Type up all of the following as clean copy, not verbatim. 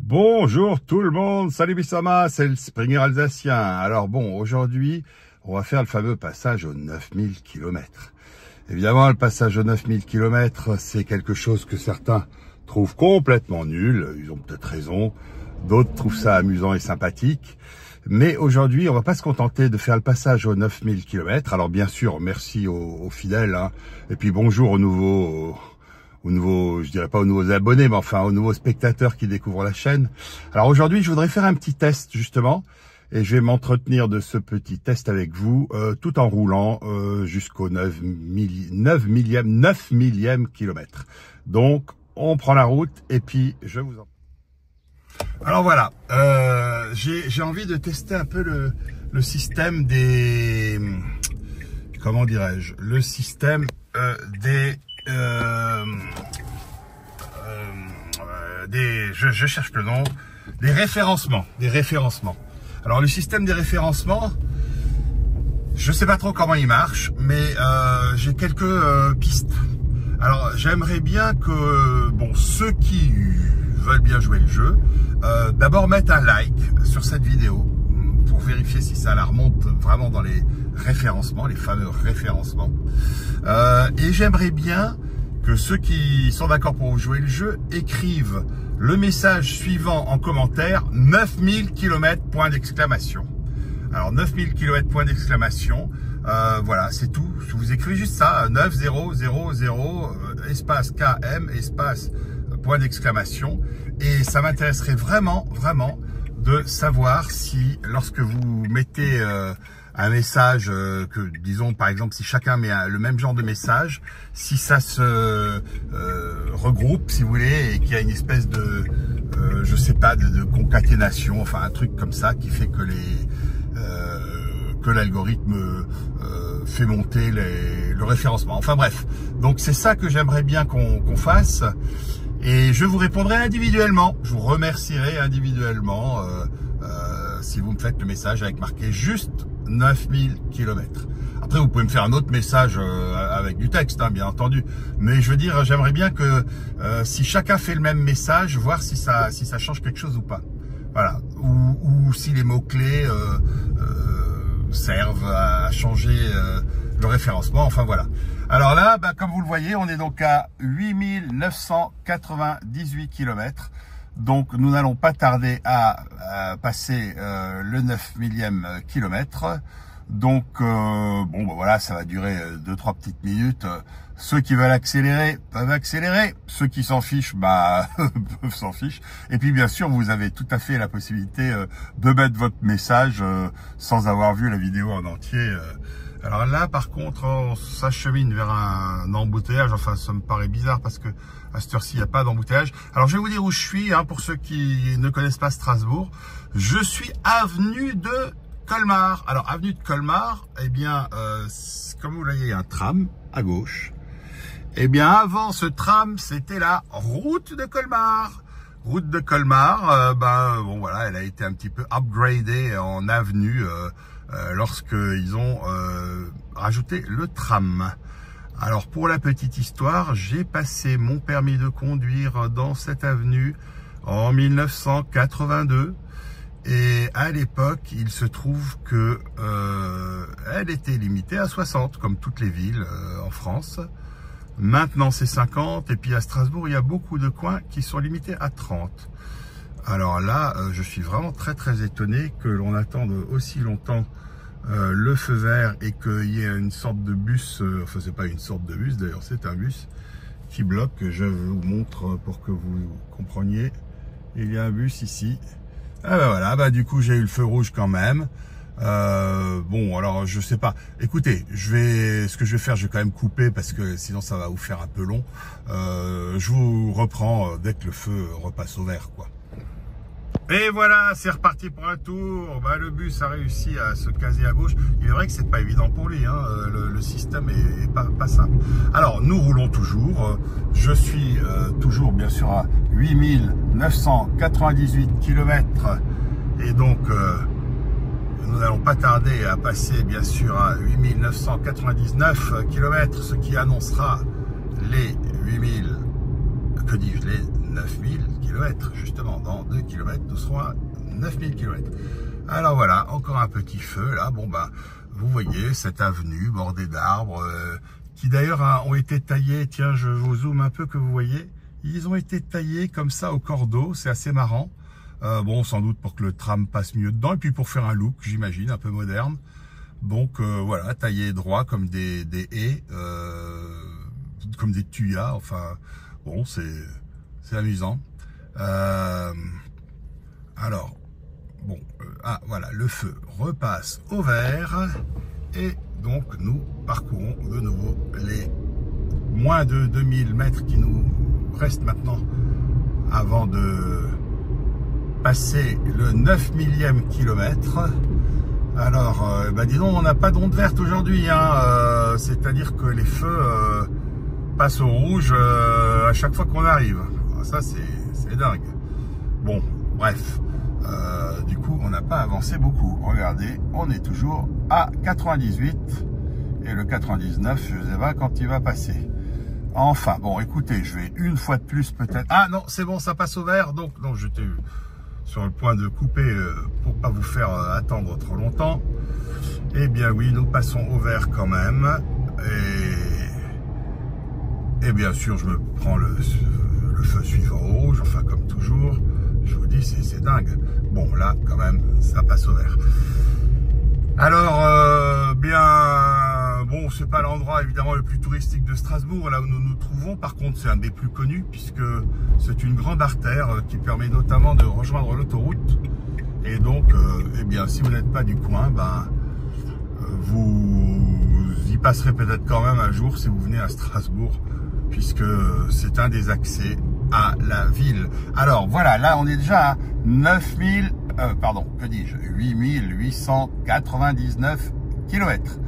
Bonjour tout le monde, salut Bissama, c'est le Springer alsacien. Alors bon, aujourd'hui, on va faire le fameux passage aux 9000 km. Évidemment, le passage aux 9000 km, c'est quelque chose que certains trouvent complètement nul. Ils ont peut-être raison. D'autres trouvent ça amusant et sympathique. Mais aujourd'hui, on va pas se contenter de faire le passage aux 9000 km. Alors bien sûr, merci aux fidèles, hein. Et puis bonjour aux nouveaux, je dirais pas aux nouveaux abonnés, mais enfin aux nouveaux spectateurs qui découvrent la chaîne. Alors aujourd'hui, je voudrais faire un petit test justement, et je vais m'entretenir de ce petit test avec vous, tout en roulant jusqu'au 9 millième kilomètre. Donc, on prend la route et puis je vous en... Alors voilà, j'ai envie de tester un peu le système des... Comment dirais-je? Le système des... je cherche le nom, des référencements. Alors le système des référencements, je sais pas trop comment il marche, mais j'ai quelques pistes. Alors j'aimerais bien que ceux qui veulent bien jouer le jeu, d'abord mettent un like sur cette vidéo pour vérifier si ça la remonte vraiment dans les référencements, les fameux référencements. Et j'aimerais bien que ceux qui sont d'accord pour jouer le jeu écrivent le message suivant en commentaire: 9000 km, point d'exclamation. Alors 9000 km, point d'exclamation, voilà, c'est tout. Vous écrivez juste ça, 9000, espace KM, espace, point d'exclamation. Et ça m'intéresserait vraiment de savoir si, lorsque vous mettez un message, que disons par exemple si chacun met le même genre de message, si ça se regroupe, si vous voulez, et qu'il y a une espèce de, je sais pas, de concaténation, enfin un truc comme ça qui fait que que l'algorithme fait monter le référencement. Enfin bref, donc c'est ça que j'aimerais bien qu'on fasse. Et je vous répondrai individuellement. Je vous remercierai individuellement si vous me faites le message avec marqué juste 9000 km. Après, vous pouvez me faire un autre message avec du texte, hein, bien entendu. Mais je veux dire, j'aimerais bien que si chacun fait le même message, voir si ça change quelque chose ou pas. Voilà. Ou si les mots-clés servent à changer le référencement. Enfin, voilà. Alors là, comme vous le voyez, on est donc à 8998 km. Donc, nous n'allons pas tarder à passer le 9000e kilomètre. Donc, voilà, ça va durer 2-3 petites minutes. Ceux qui veulent accélérer peuvent accélérer. Ceux qui s'en fichent, peuvent s'en ficher. Et puis, bien sûr, vous avez tout à fait la possibilité de mettre votre message sans avoir vu la vidéo en entier. Alors là, par contre, on s'achemine vers un embouteillage. Enfin, ça me paraît bizarre parce que à cette heure-ci, il n'y a pas d'embouteillage. Alors, je vais vous dire où je suis, hein, pour ceux qui ne connaissent pas Strasbourg. Je suis avenue de Colmar. Alors, avenue de Colmar, eh bien, comme vous voyez, il y a un tram à gauche. Eh bien, avant ce tram, c'était la route de Colmar. Route de Colmar, voilà, elle a été un petit peu upgradée en avenue lorsqu'ils ont rajouté le tram. Alors pour la petite histoire, j'ai passé mon permis de conduire dans cette avenue en 1982 et à l'époque il se trouve que elle était limitée à 60 comme toutes les villes en France. Maintenant c'est 50 et puis à Strasbourg il y a beaucoup de coins qui sont limités à 30. Alors là je suis vraiment très étonné que l'on attende aussi longtemps le feu vert et qu'il y ait une sorte de bus, enfin c'est pas une sorte de bus d'ailleurs, c'est un bus qui bloque. Je vous montre pour que vous compreniez. Il y a un bus ici. Ah voilà, du coup j'ai eu le feu rouge quand même. Alors je sais pas. Écoutez, ce que je vais faire, je vais quand même couper parce que sinon ça va vous faire un peu long. Je vous reprends dès que le feu repasse au vert, quoi. Et voilà, c'est reparti pour un tour. Le bus a réussi à se caser à gauche. Il est vrai que c'est pas évident pour lui, hein. Le système est pas simple. Alors, nous roulons toujours. Je suis toujours, bien sûr, à 8998 km. Et donc, nous n'allons pas tarder à passer, bien sûr, à 8999 km, ce qui annoncera les 8000, que dis-je, les 9000 km, justement. Dans 2 km, nous serons à 9000 km. Alors voilà, encore un petit feu là. Bon bah, vous voyez cette avenue bordée d'arbres qui d'ailleurs ont été taillés. Tiens, je vous zoome un peu que vous voyez. Ils ont été taillés comme ça au cordeau, c'est assez marrant. Bon, sans doute pour que le tram passe mieux dedans et puis pour faire un look, j'imagine, un peu moderne. Donc voilà, taillés droit comme des haies, comme des tuyas. Enfin, bon, c'est amusant. Alors, bon, voilà, le feu repasse au vert et donc nous parcourons de nouveau les moins de 2000 mètres qui nous restent maintenant avant de passer le 9 millième kilomètre. Alors, bah dis donc, on n'a pas d'onde verte aujourd'hui, hein, c'est-à-dire que les feux passent au rouge à chaque fois qu'on arrive. Ça, c'est dingue. Bon, bref. Du coup, on n'a pas avancé beaucoup. Regardez, on est toujours à 98 et le 99, je ne sais pas quand il va passer. Enfin, bon, écoutez, je vais une fois de plus peut-être... Ah non, c'est bon, ça passe au vert, donc non, j'étais sur le point de couper pour pas vous faire attendre trop longtemps. Eh bien oui, nous passons au vert quand même. Et bien sûr, je me prends le feu suivant au rouge, enfin comme toujours. Je vous dis, c'est dingue. Bon, là, quand même, ça passe au vert. Alors, bien, bon, c'est pas l'endroit, évidemment, le plus touristique de Strasbourg, là où nous nous trouvons. Par contre, c'est un des plus connus, puisque c'est une grande artère qui permet notamment de rejoindre l'autoroute. Et donc, eh bien, si vous n'êtes pas du coin, ben, vous y passerez peut-être quand même un jour si vous venez à Strasbourg, puisque c'est un des accès à la ville. Alors voilà, là on est déjà à 8899 km.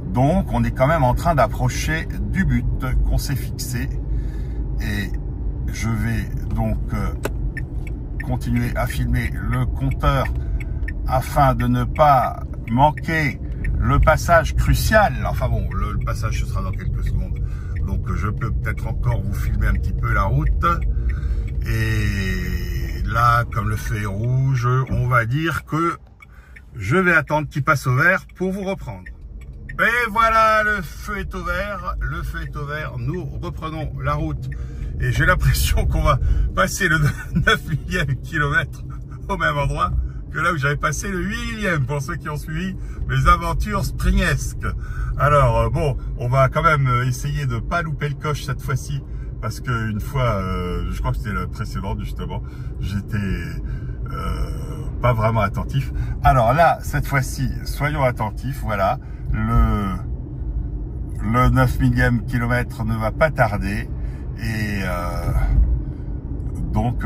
Donc on est quand même en train d'approcher du but qu'on s'est fixé. Et je vais donc continuer à filmer le compteur afin de ne pas manquer le passage crucial. Enfin bon, le passage ce sera dans quelques secondes. Donc je peux peut-être encore vous filmer un petit peu la route. Et là, comme le feu est rouge, on va dire que je vais attendre qu'il passe au vert pour vous reprendre. Et voilà, le feu est au vert. Le feu est au vert. Nous reprenons la route. Et j'ai l'impression qu'on va passer le 9 millième kilomètre au même endroit que là où j'avais passé le 8 millième pour ceux qui ont suivi mes aventures springesques. Alors bon, on va quand même essayer de pas louper le coche cette fois-ci, parce que une fois, je crois que c'était la précédente justement, j'étais pas vraiment attentif. Alors là, cette fois-ci, soyons attentifs. Voilà, le 9 millième kilomètre ne va pas tarder et donc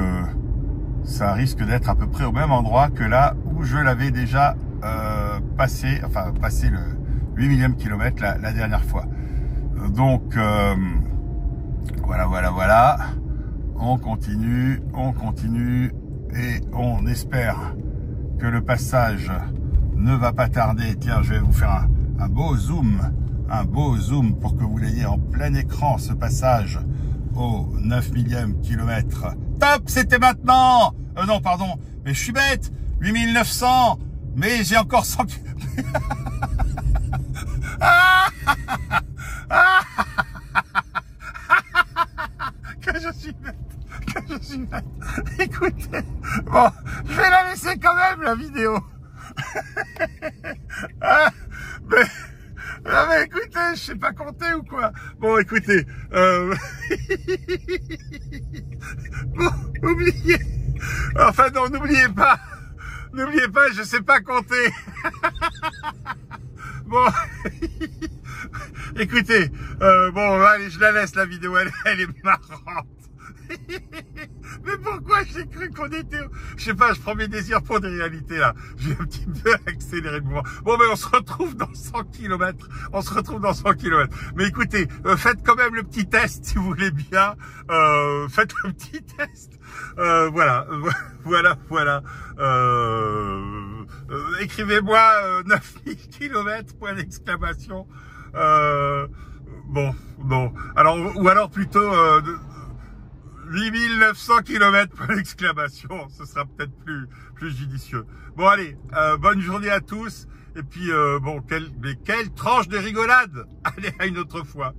ça risque d'être à peu près au même endroit que là où je l'avais déjà passé le 8 millième kilomètre la dernière fois. Donc voilà. On continue et on espère que le passage ne va pas tarder. Tiens, je vais vous faire un beau zoom pour que vous l'ayez en plein écran, ce passage au 9 millième kilomètre. Top, c'était maintenant. Non, pardon, mais je suis bête. 8900, mais j'ai encore 100 que je suis bête. Écoutez, bon, je vais la laisser quand même, la vidéo. Non mais écoutez, je sais pas compter ou quoi. Bon, écoutez, bon, oubliez. Enfin non, n'oubliez pas, je sais pas compter. Bon, écoutez, bon, allez, je la laisse la vidéo, elle est marrante. Mais pourquoi j'ai cru qu'on était... Je sais pas, je prends mes désirs pour des réalités là. J'ai un petit peu accéléré le mouvement. Bon, mais on se retrouve dans 100 km. Mais écoutez, faites quand même le petit test si vous voulez bien. Faites le petit test. Voilà. Écrivez-moi 9000 km, point d'exclamation. Bon. Alors, ou alors plutôt... 8900 km pour l'exclamation, ce sera peut-être plus judicieux. Bon allez, bonne journée à tous, et puis bon, quelle tranche de rigolade. Allez, à une autre fois.